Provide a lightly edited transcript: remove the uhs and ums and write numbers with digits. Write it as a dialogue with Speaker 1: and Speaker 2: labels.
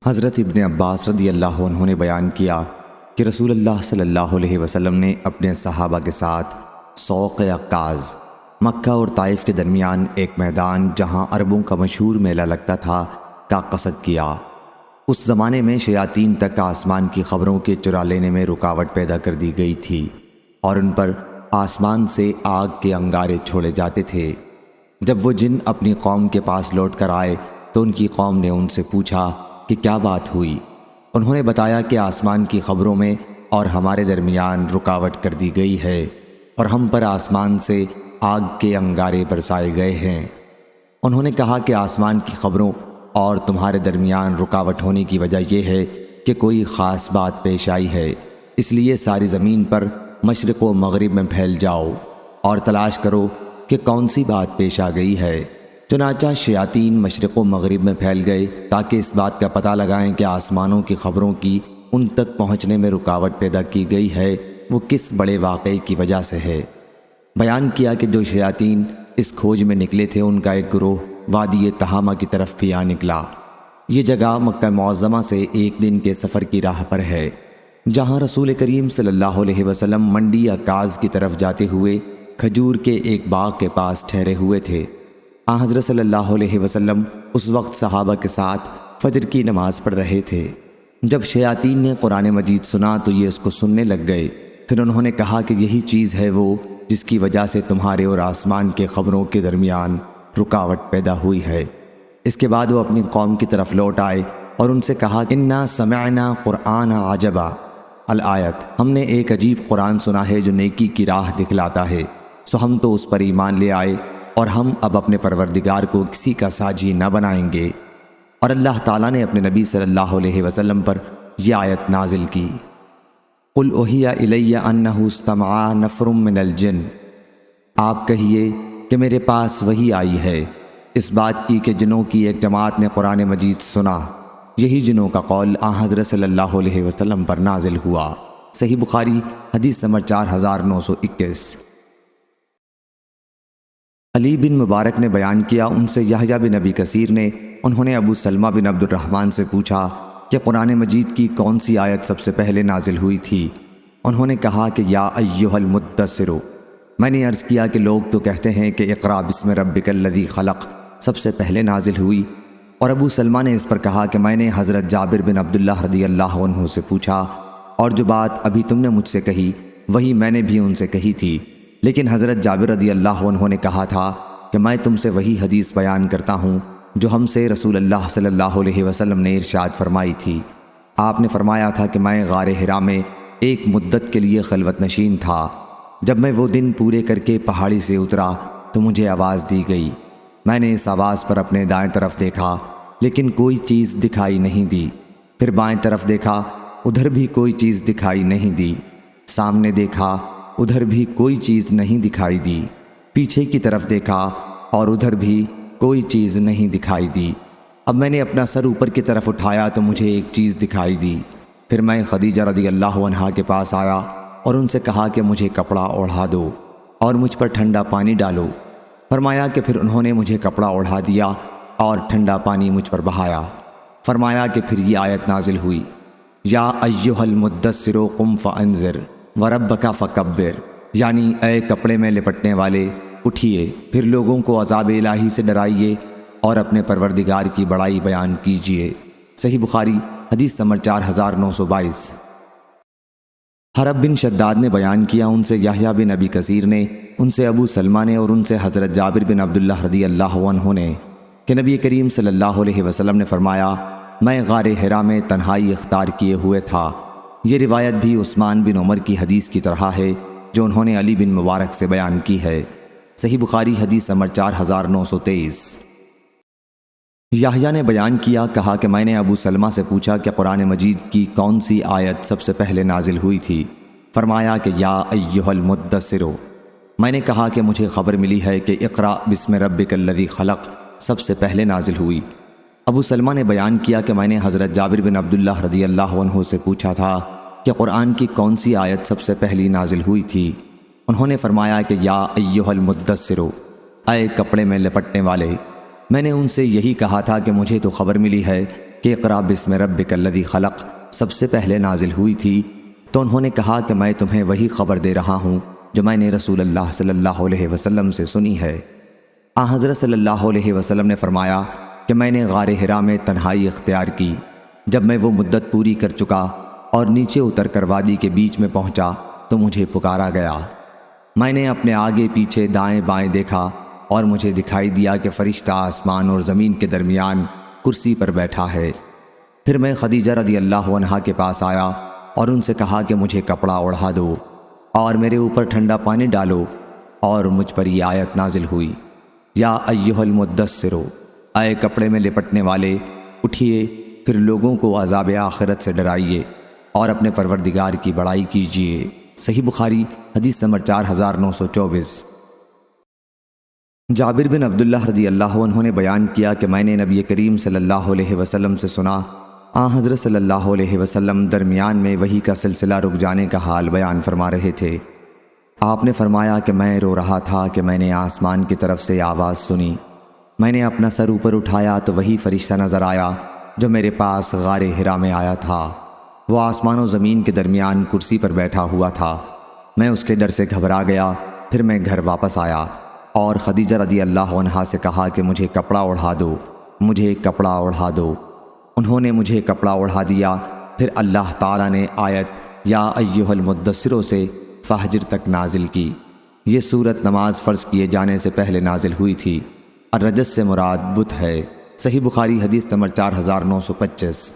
Speaker 1: حضرت ابن عباس رضی اللہ عنہ نے بیان کیا کہ رسول اللہ صلی اللہ علیہ وسلم نے اپنے صحابہ کے ساتھ سوق عکاظ مکہ اور طائف کے درمیان ایک میدان جہاں عربوں کا مشہور میلہ لگتا تھا کا قصد کیا۔ اس زمانے میں شیاطین تک آسمان کی خبروں کے چرا لینے میں رکاوٹ پیدا کر دی گئی تھی اور ان پر آسمان سے آگ کے انگارے چھوڑے جاتے تھے۔ جب وہ جن اپنی قوم کے پاس لوٹ کر آئے تو ان کی قوم نے ان سے پوچھا کہ کیا بات ہوئی۔ انہوں نے بتایا کہ آسمان کی خبروں میں اور ہمارے درمیان رکاوٹ کر دی گئی ہے اور ہم پر آسمان سے آگ کے انگارے برسائے گئے ہیں۔ انہوں نے کہا کہ آسمان کی خبروں اور تمہارے درمیان رکاوٹ ہونے کی وجہ یہ ہے کہ کوئی خاص بات پیش آئی ہے، اس لیے ساری زمین پر مشرق و مغرب میں پھیل جاؤ اور تلاش کرو کہ کون سی بات پیش آ گئی ہے۔ چنانچہ شیاطین مشرق و مغرب میں پھیل گئے تاکہ اس بات کا پتہ لگائیں کہ آسمانوں کی خبروں کی ان تک پہنچنے میں رکاوٹ پیدا کی گئی ہے وہ کس بڑے واقعے کی وجہ سے ہے۔ بیان کیا کہ جو شیاطین اس کھوج میں نکلے تھے ان کا ایک گروہ وادی تہامہ کی طرف بھی آ نکلا۔ یہ جگہ مکہ معظمہ سے ایک دن کے سفر کی راہ پر ہے، جہاں رسول کریم صلی اللہ علیہ وسلم منڈی عکاظ کی طرف جاتے ہوئے کھجور کے ایک باغ کے پاس ٹھہرے ہوئے تھے۔ حضرت صلی اللہ علیہ وسلم اس وقت صحابہ کے ساتھ فجر کی نماز پڑھ رہے تھے۔ جب شیاطین نے قرآن مجید سنا تو یہ اس کو سننے لگ گئے۔ پھر انہوں نے کہا کہ یہی چیز ہے وہ جس کی وجہ سے تمہارے اور آسمان کے خبروں کے درمیان رکاوٹ پیدا ہوئی ہے۔ اس کے بعد وہ اپنی قوم کی طرف لوٹ آئے اور ان سے کہا انا سمعنا قرآن عجبا الآیت، ہم نے ایک عجیب قرآن سنا ہے جو نیکی کی راہ دکھلاتا ہے، سو ہم تو اس پر ایمان لے آئے اور ہم اب اپنے پروردگار کو کسی کا ساجی نہ بنائیں گے۔ اور اللہ تعالیٰ نے اپنے نبی صلی اللہ علیہ وسلم پر یہ آیت نازل کی، قل اوحی الی انہ استمع نفر من الجن، آپ کہیے کہ میرے پاس وحی آئی ہے اس بات کی کہ جنوں کی ایک جماعت نے قرآن مجید سنا، یہی جنوں کا قول حضرت صلی اللہ علیہ وسلم پر نازل ہوا۔ صحیح بخاری حدیث نمبر 4921۔ علی بن مبارک نے بیان کیا، ان سے یحییٰ بن ابی کثیر نے، انہوں نے ابو سلمہ بن عبد الرحمن سے پوچھا کہ قرآن مجید کی کون سی آیت سب سے پہلے نازل ہوئی تھی؟ انہوں نے کہا کہ یا ایھا المدثر۔ میں نے عرض کیا کہ لوگ تو کہتے ہیں کہ اقرأ بسم ربک الذی خلق سب سے پہلے نازل ہوئی، اور ابو سلمہ نے اس پر کہا کہ میں نے حضرت جابر بن عبداللہ رضی اللہ عنہ سے پوچھا، اور جو بات ابھی تم نے مجھ سے کہی وہی میں نے بھی ان سے کہی تھی، لیکن حضرت جابر رضی اللہ عنہ نے کہا تھا کہ میں تم سے وہی حدیث بیان کرتا ہوں جو ہم سے رسول اللہ صلی اللہ علیہ وسلم نے ارشاد فرمائی تھی۔ آپ نے فرمایا تھا کہ میں غار حرا میں ایک مدت کے لیے خلوت نشین تھا، جب میں وہ دن پورے کر کے پہاڑی سے اترا تو مجھے آواز دی گئی، میں نے اس آواز پر اپنے دائیں طرف دیکھا لیکن کوئی چیز دکھائی نہیں دی، پھر بائیں طرف دیکھا ادھر بھی کوئی چیز دکھائی نہیں دی، سامنے دیکھا ادھر بھی کوئی چیز نہیں دکھائی دی، پیچھے کی طرف دیکھا اور ادھر بھی کوئی چیز نہیں دکھائی دی۔ اب میں نے اپنا سر اوپر کی طرف اٹھایا تو مجھے ایک چیز دکھائی دی، پھر میں خدیجہ رضی اللہ عنہا کے پاس آیا اور ان سے کہا کہ مجھے کپڑا اوڑھا دو اور مجھ پر ٹھنڈا پانی ڈالو۔ فرمایا کہ پھر انہوں نے مجھے کپڑا اوڑھا دیا اور ٹھنڈا پانی مجھ پر بہایا۔ فرمایا کہ پھر یہ آیت نازل ہوئی، یا ایھا المدثر قم فانذر وربک فکبر، یعنی اے کپڑے میں لپٹنے والے اٹھیے، پھر لوگوں کو عذاب الہی سے ڈرائیے اور اپنے پروردگار کی بڑائی بیان کیجیے۔ صحیح بخاری حدیث نمبر 4922۔ حرب بن شداد نے بیان کیا، ان سے یحییٰ بن ابی کثیر نے، ان سے ابو سلمہ نے اور ان سے حضرت جابر بن عبداللہ رضی اللہ عنہ نے کہ نبی کریم صلی اللہ علیہ وسلم نے فرمایا، میں غار حرا میں تنہائی اختیار کیے ہوئے تھا۔ یہ روایت بھی عثمان بن عمر کی حدیث کی طرح ہے جو انہوں نے علی بن مبارک سے بیان کی ہے۔ صحیح بخاری حدیث نمبر 4923۔ یحییٰ نے بیان کیا، کہا کہ میں نے ابو سلمہ سے پوچھا کہ قرآن مجید کی کون سی آیت سب سے پہلے نازل ہوئی تھی؟ فرمایا کہ یا ایھا المدثر۔ میں نے کہا کہ مجھے خبر ملی ہے کہ اقرأ بسم ربک الذی خلق سب سے پہلے نازل ہوئی۔ ابو سلمہ نے بیان کیا کہ میں نے حضرت جابر بن عبداللہ رضی اللہ عنہ سے پوچھا تھا کہ قرآن کی کون سی آیت سب سے پہلی نازل ہوئی تھی؟ انہوں نے فرمایا کہ یا ایھا المدثر، اے کپڑے میں لپٹنے والے۔ میں نے ان سے یہی کہا تھا کہ مجھے تو خبر ملی ہے کہ اقرأ بسم ربک الذی خلق سب سے پہلے نازل ہوئی تھی، تو انہوں نے کہا کہ میں تمہیں وہی خبر دے رہا ہوں جو میں نے رسول اللہ صلی اللہ علیہ وسلم سے سنی ہے۔ حضرت صلی اللہ علیہ وسلم نے فرمایا کہ میں نے غار حرا میں تنہائی اختیار کی۔ جب میں وہ مدت پوری کر چکا اور نیچے اتر کر وادی کے بیچ میں پہنچا تو مجھے پکارا گیا۔ میں نے اپنے آگے پیچھے دائیں بائیں دیکھا اور مجھے دکھائی دیا کہ فرشتہ آسمان اور زمین کے درمیان کرسی پر بیٹھا ہے۔ پھر میں خدیجہ رضی اللہ عنہا کے پاس آیا اور ان سے کہا کہ مجھے کپڑا اوڑھا دو اور میرے اوپر ٹھنڈا پانی ڈالو، اور مجھ پر یہ آیت نازل ہوئی، یا ایھا المدثر، اے کپڑے میں لپٹنے والے، اٹھیے پھر لوگوں کو عذاب آخرت سے ڈرائیے اور اپنے پروردگار کی بڑائی کیجیے۔ صحیح بخاری حدیث نمبر 4924۔ جابر بن عبداللہ رضی اللہ عنہ نے بیان کیا کہ میں نے نبی کریم صلی اللہ علیہ وسلم سے سنا، حضرت صلی اللہ علیہ وسلم درمیان میں وحی کا سلسلہ رک جانے کا حال بیان فرما رہے تھے۔ آپ نے فرمایا کہ میں رو رہا تھا کہ میں نے آسمان کی طرف سے آواز سنی۔ میں نے اپنا سر اوپر اٹھایا تو وہی فرشتہ نظر آیا جو میرے پاس غار حرا میں آیا تھا۔ وہ آسمان و زمین کے درمیان کرسی پر بیٹھا ہوا تھا۔ میں اس کے ڈر سے گھبرا گیا۔ پھر میں گھر واپس آیا اور خدیجہ رضی اللہ عنہا سے کہا کہ مجھے کپڑا اوڑھا دو، مجھے کپڑا اوڑھا دو۔ انہوں نے مجھے کپڑا اوڑھا دیا۔ پھر اللہ تعالیٰ نے آیت یا ایھا المدثر سے فہجر تک نازل کی۔ یہ صورت نماز فرض کیے جانے سے پہلے نازل ہوئی تھی۔ الرجس سے مراد بت ہے۔ صحیح بخاری حدیث نمبر 4925۔